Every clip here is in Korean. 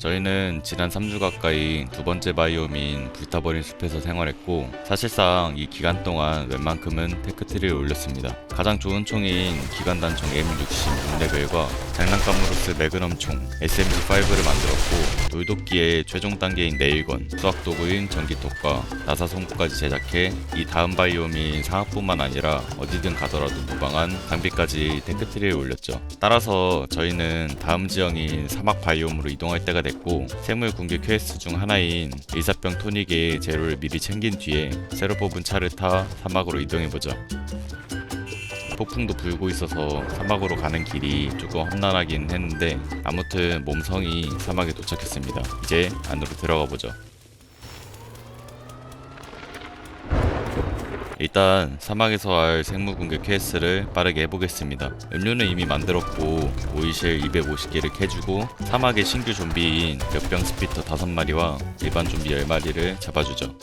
저희는 지난 3주 가까이 두 번째 바이옴인 불타버린 숲에서 생활했고, 사실상 이 기간 동안 웬만큼은 테크트리를 올렸습니다. 가장 좋은 총인 기관단총 M60 6레벨과 장난감으로스 매그넘총 SMG5를 만들었고, 돌도끼의 최종 단계인 네일건, 수학도구인 전기톱과 나사송구까지 제작해 이 다음 바이옴인 상하뿐만 아니라 어디든 가더라도 무방한 장비까지 테크트리를 올렸죠. 따라서 저희는 다음 지형인 사막 바이옴으로 이동할 때가 됐고, 생물 군기 퀘스트 중 하나인 일사병 토닉의 재료를 미리 챙긴 뒤에 새로 뽑은 차를 타 사막으로 이동해보죠. 폭풍도 불고 있어서 사막으로 가는 길이 조금 험난하긴 했는데, 아무튼 몸성이 사막에 도착했습니다. 이제 안으로 들어가 보죠. 일단 사막에서 할 생물 공격 퀘스트를 빠르게 해보겠습니다. 음료는 이미 만들었고 오이실 250개를 캐주고, 사막의 신규 좀비인 역병 스피터 5마리와 일반 좀비 10마리를 잡아주죠.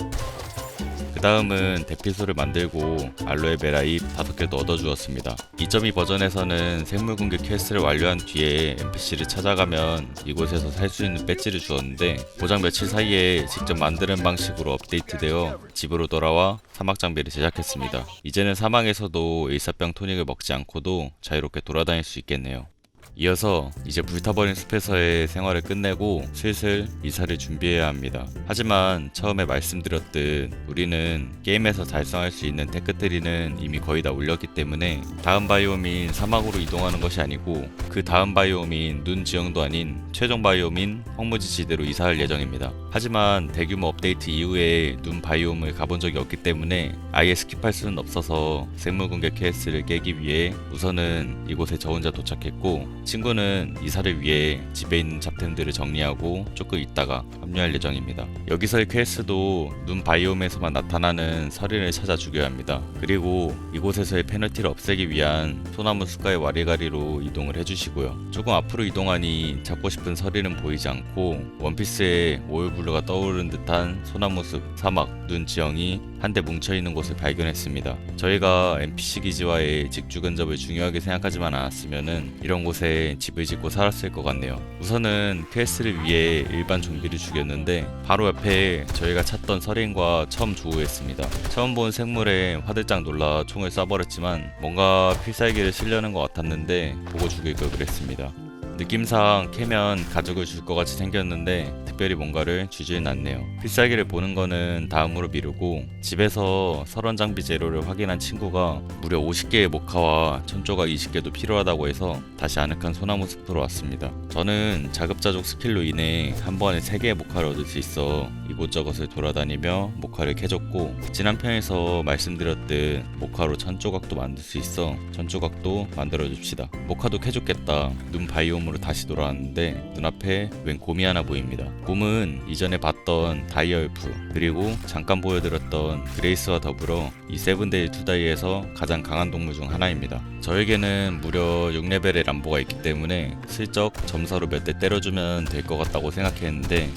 그 다음은 대피소를 만들고 알로에베라 잎 5개도 얻어주었습니다. 2.2 버전에서는 생물 공격 퀘스트를 완료한 뒤에 NPC를 찾아가면 이곳에서 살 수 있는 배지를 주었는데, 고작 며칠 사이에 직접 만드는 방식으로 업데이트되어 집으로 돌아와 사막 장비를 제작했습니다. 이제는 사막에서도 일사병 토닉을 먹지 않고도 자유롭게 돌아다닐 수 있겠네요. 이어서 이제 불타버린 숲에서의 생활을 끝내고 슬슬 이사를 준비해야 합니다. 하지만 처음에 말씀드렸듯 우리는 게임에서 달성할 수 있는 테크트리는 이미 거의 다 올렸기 때문에 다음 바이옴인 사막으로 이동하는 것이 아니고 그 다음 바이옴인 눈 지형도 아닌 최종 바이옴인 황무지 지대로 이사할 예정입니다. 하지만 대규모 업데이트 이후에 눈 바이옴을 가본 적이 없기 때문에 아예 스킵할 수는 없어서 생물 공격 퀘스트를 깨기 위해 우선은 이곳에 저 혼자 도착했고, 친구는 이사를 위해 집에 있는 잡템들을 정리하고 조금 있다가 합류할 예정입니다. 여기서의 퀘스트도 눈 바이옴에서만 나타나는 서린을 찾아 죽여야 합니다. 그리고 이곳에서의 페널티를 없애기 위한 소나무 숲가의 와리가리로 이동을 해주시고요. 조금 앞으로 이동하니 잡고 싶은 서린은 보이지 않고 원피스의 오일블루가 떠오르는 듯한 소나무 숲, 사막, 눈 지형이 한데 뭉쳐있는 곳을 발견했습니다. 저희가 NPC 기지와의 직주 근접을 중요하게 생각하지만 않았으면은 이런 곳에 집을 짓고 살았을 것 같네요. 우선은 퀘스트를 위해 일반 좀비를 죽였는데 바로 옆에 저희가 찾던 서린과 처음 조우했습니다. 처음 본 생물에 화들짝 놀라 총을 쏴버렸지만 뭔가 필살기를 쓰려는 것 같았는데 보고 죽일 걸 그랬습니다. 느낌상 캐면 가죽을 줄 것 같이 생겼는데 특별히 뭔가를 주지는 않네요. 필살기를 보는 거는 다음으로 미루고, 집에서 설원 장비 재료를 확인한 친구가 무려 50개의 모카와 천조각 20개도 필요하다고 해서 다시 아늑한 소나무 숲으로 왔습니다. 저는 자급자족 스킬로 인해 한 번에 3개의 모카를 얻을 수 있어 이곳저곳을 돌아다니며 모카를 캐줬고, 지난 편에서 말씀드렸듯 모카로 천조각도 만들 수 있어 천조각도 만들어줍시다. 모카도 캐줬겠다. 눈 바이옴으로 다시 돌아왔는데 눈앞에 웬 곰이 하나 보입니다. 곰은 이전에 봤던 다이얼프 그리고 잠깐 보여드렸던 그레이스와 더불어 이 세븐데이 투다이에서 가장 강한 동물 중 하나입니다. 저에게는 무려 6레벨의 람보가 있기 때문에 슬쩍 점사로 몇 대 때려주면 될 것 같다고 생각했는데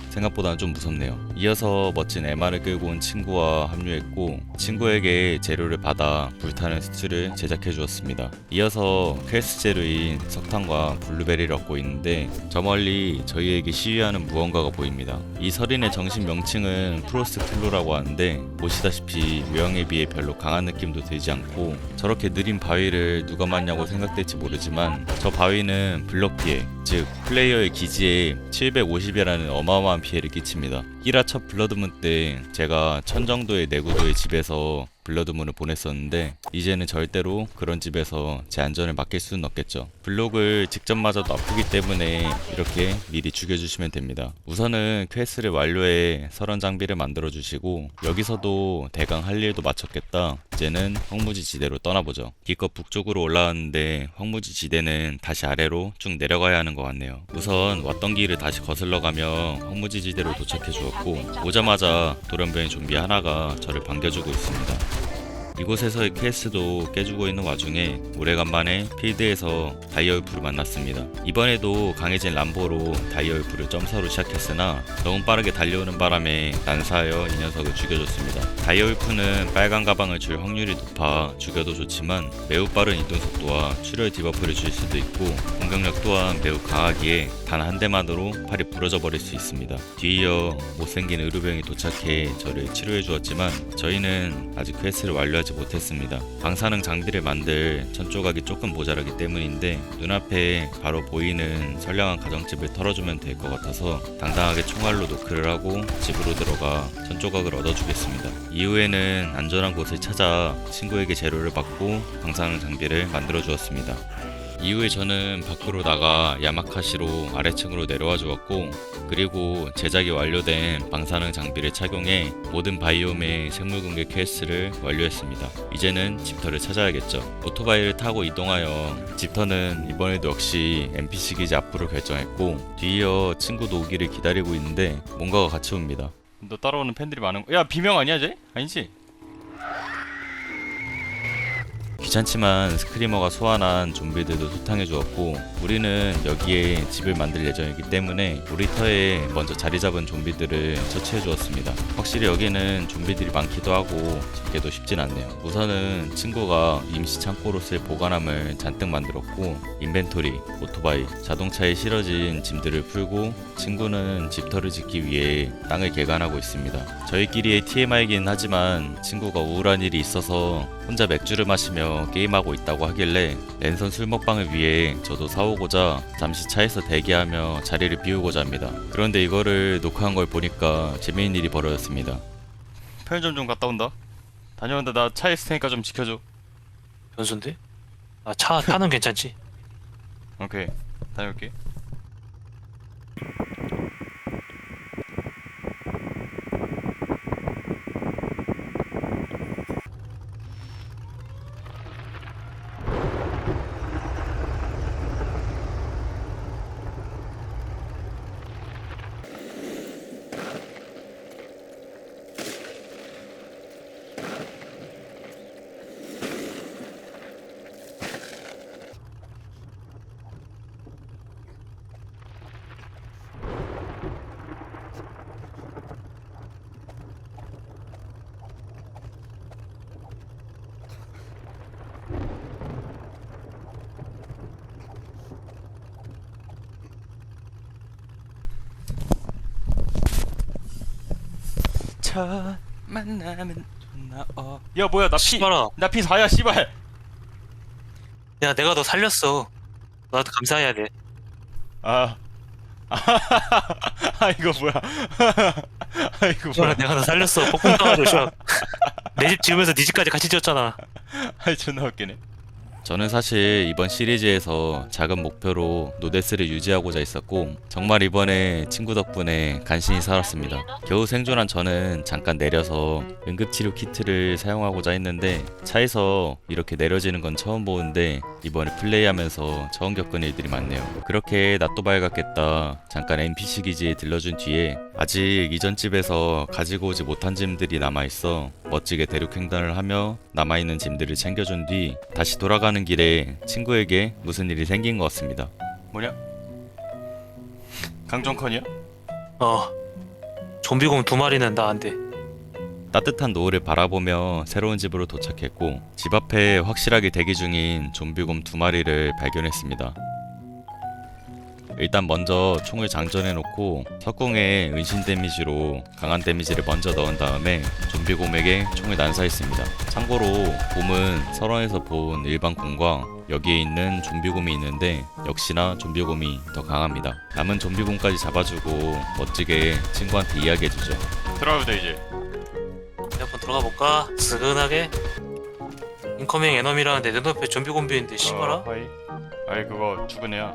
생각보다는 좀 무섭네요. 이어서 멋진 MR을 끌고 온 친구와 합류했고, 친구에게 재료를 받아 불타는 스튜를 제작해 주었습니다. 이어서 퀘스트 재료인 석탄과 블루베리를 얻고 있는데 저 멀리 저희에게 시위하는 무언가가 보입니다. 이 서린의 정식 명칭은 프로스트 플로라고 하는데, 보시다시피 유형에 비해 별로 강한 느낌도 들지 않고 저렇게 느린 바위를 누가 맞냐고 생각될지 모르지만 저 바위는 블럭 피해, 즉 플레이어의 기지에 750이라는 어마어마한 피해를 끼칩니다. 히라 첫 블러드문 때 제가 1000 정도의 내구도의 집에서 블러드문을 보냈었는데 이제는 절대로 그런 집에서 제 안전을 맡길 수는 없겠죠. 블록을 직접 맞아도 아프기 때문에 이렇게 미리 죽여주시면 됩니다. 우선은 퀘스트를 완료해 설원 장비를 만들어 주시고, 여기서도 대강 할 일도 마쳤겠다. 이제는 황무지 지대로 떠나보죠. 기껏 북쪽으로 올라왔는데 황무지 지대는 다시 아래로 쭉 내려가야 하는 것 같네요. 우선 왔던 길을 다시 거슬러 가며 황무지 지대로 도착해 주었고, 오자마자 돌연변이 좀비 하나가 저를 반겨주고 있습니다. 이곳에서의 KS도 깨주고 있는 와중에 오래간만에 필드에서 다이얼프를 만났습니다. 이번에도 강해진 람보로 다이얼프를 점사로 시작했으나 너무 빠르게 달려오는 바람에 난사하여 이 녀석을 죽여줬습니다. 다이얼프는 빨간 가방을 줄 확률이 높아 죽여도 좋지만 매우 빠른 이동 속도와 출혈 디버프를 줄 수도 있고 공격력 또한 매우 강하기에 단 한 대만으로 팔이 부러져 버릴 수 있습니다. 뒤이어 못생긴 의료병이 도착해 저를 치료해 주었지만 저희는 아직 퀘스트를 완료하지 못했습니다. 방사능 장비를 만들 천 조각이 조금 모자라기 때문인데 눈앞에 바로 보이는 선량한 가정집을 털어주면 될 것 같아서 당당하게 총알로 노크를 하고 집으로 들어가 천 조각을 얻어주겠습니다. 이후에는 안전한 곳을 찾아 친구에게 재료를 받고 방사능 장비를 만들어 주었습니다. 이후에 저는 밖으로 나가 야마카시로 아래층으로 내려와 주었고 그리고 제작이 완료된 방사능 장비를 착용해 모든 바이옴의 생물공개 퀘스트를 완료했습니다. 이제는 집터를 찾아야겠죠. 오토바이를 타고 이동하여 집터는 이번에도 역시 NPC 기지 앞으로 결정했고 뒤이어 친구도 오기를 기다리고 있는데 뭔가가 같이 옵니다. 너 따라오는 팬들이 많은 거... 야 비명 아니야 쟤? 아니지? 귀찮지만 스크리머가 소환한 좀비들도 소탕해 주었고 우리는 여기에 집을 만들 예정이기 때문에 놀이터에 먼저 자리 잡은 좀비들을 처치해 주었습니다. 확실히 여기는 좀비들이 많기도 하고 잡기도 쉽진 않네요. 우선은 친구가 임시 창고로 쓸 보관함을 잔뜩 만들었고 인벤토리, 오토바이, 자동차에 실어진 짐들을 풀고 친구는 집터를 짓기 위해 땅을 개간하고 있습니다. 저희끼리의 TMI이긴 하지만 친구가 우울한 일이 있어서 혼자 맥주를 마시며 게임하고 있다고 하길래 랜선 술 먹방을 위해 저도 사오고자 잠시 차에서 대기하며 자리를 비우고자 합니다. 그런데 이거를 녹화한 걸 보니까 재미있는 일이 벌어졌습니다. 편의점 좀 갔다 온다. 다녀온다. 나 차에 있을 테니까 좀 지켜줘. 변수인데? 아, 차는 괜찮지? 오케이, 다녀올게. 첫 만나면 존나 야 뭐야 씨발아. 나 피 4야 씨발. 야, 내가 너 살렸어. 너한테 감사해야 돼. 아 이거 뭐야. 이거 씨발아, 내가 너 살렸어. 폭풍 떠가지고 씨발. 내 집 지으면서 네 집까지 같이 지었잖아. 아이 존나 웃기네. 저는 사실 이번 시리즈에서 작은 목표로 노데스를 유지하고자 했었고 정말 이번에 친구 덕분에 간신히 살았습니다. 겨우 생존한 저는 잠깐 내려서 응급치료 키트를 사용하고자 했는데 차에서 이렇게 내려지는 건 처음 보는데 이번에 플레이하면서 처음 겪은 일들이 많네요. 그렇게 낯도 밝았겠다 잠깐 NPC 기지에 들러준 뒤에 아직 이전 집에서 가지고 오지 못한 짐들이 남아있어 멋지게 대륙횡단을 하며 남아있는 짐들을 챙겨준 뒤 다시 돌아가는 길에 친구에게 무슨 일이 생긴 것 같습니다. 뭐냐? 강정컨이야? 좀비공 2마리는 나 안 돼. 따뜻한 노을을 바라보며 새로운 집으로 도착했고 집 앞에 확실하게 대기 중인 좀비곰 2마리를 발견했습니다. 일단 먼저 총을 장전해 놓고 석궁에 은신 데미지로 강한 데미지를 먼저 넣은 다음에 좀비곰에게 총을 난사했습니다. 참고로 곰은 설원에서 본 일반 곰과 여기에 있는 좀비곰이 있는데 역시나 좀비곰이 더 강합니다. 남은 좀비곰까지 잡아주고 멋지게 친구한테 이야기해주죠. 들어가도 돼 이제. 한번 들어가 볼까? 스근하게. 인커밍 에너미라는데 내 눈앞에 좀비곰비인데 씨발아? 하이. 아이 그거 죽은 애야.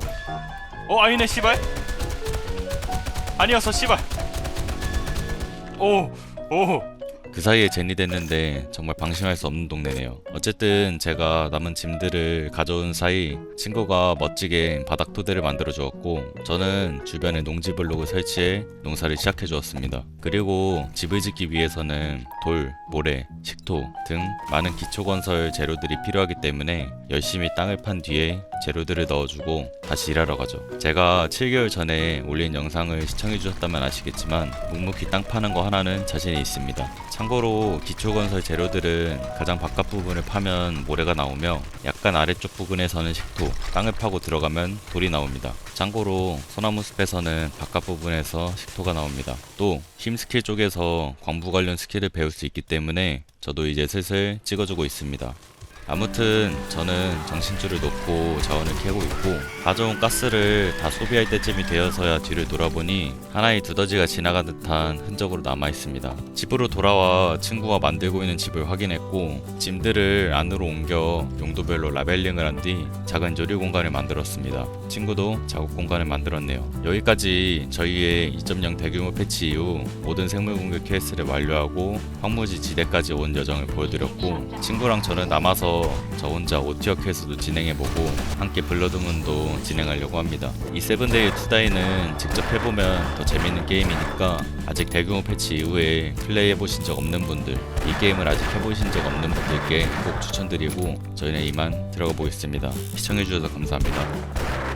아니네 씨발. 아니었어 씨발. 그 사이에 젠이 됐는데 정말 방심할 수 없는 동네네요. 어쨌든 제가 남은 짐들을 가져온 사이 친구가 멋지게 바닥 토대를 만들어 주었고 저는 주변에 농지 블록을 설치해 농사를 시작해 주었습니다. 그리고 집을 짓기 위해서는 돌, 모래, 식토 등 많은 기초건설 재료들이 필요하기 때문에 열심히 땅을 판 뒤에 재료들을 넣어주고 다시 일하러 가죠. 제가 7개월 전에 올린 영상을 시청해 주셨다면 아시겠지만 묵묵히 땅 파는 거 하나는 자신이 있습니다. 참고로 기초건설 재료들은 가장 바깥 부분을 파면 모래가 나오며 약간 아래쪽 부분에서는 식토, 땅을 파고 들어가면 돌이 나옵니다. 참고로 소나무 숲에서는 바깥 부분에서 식토가 나옵니다. 또 힘 스킬 쪽에서 광부 관련 스킬을 배울 수 있기 때문에 저도 이제 슬슬 찍어주고 있습니다. 아무튼 저는 정신줄을 놓고 자원을 캐고 있고 가져온 가스를 다 소비할 때쯤이 되어서야 뒤를 돌아보니 하나의 두더지가 지나간 듯한 흔적으로 남아 있습니다. 집으로 돌아와 친구가 만들고 있는 집을 확인했고 짐들을 안으로 옮겨 용도별로 라벨링을 한 뒤 작은 조리 공간을 만들었습니다. 친구도 작업 공간을 만들었네요. 여기까지 저희의 2.0 대규모 패치 이후 모든 생물 공격 퀘스트를 완료하고 황무지 지대까지 온 여정을 보여드렸고 친구랑 저는 남아서 저 혼자 오티어 퀘스트도 진행해보고 함께 블러드문도 진행하려고 합니다. 이 세븐데이 투다이는 직접 해보면 더 재밌는 게임이니까 아직 대규모 패치 이후에 플레이해보신 적 없는 분들, 이 게임을 아직 해보신 적 없는 분들께 꼭 추천드리고 저희는 이만 들어가 보겠습니다. 시청해주셔서 감사합니다.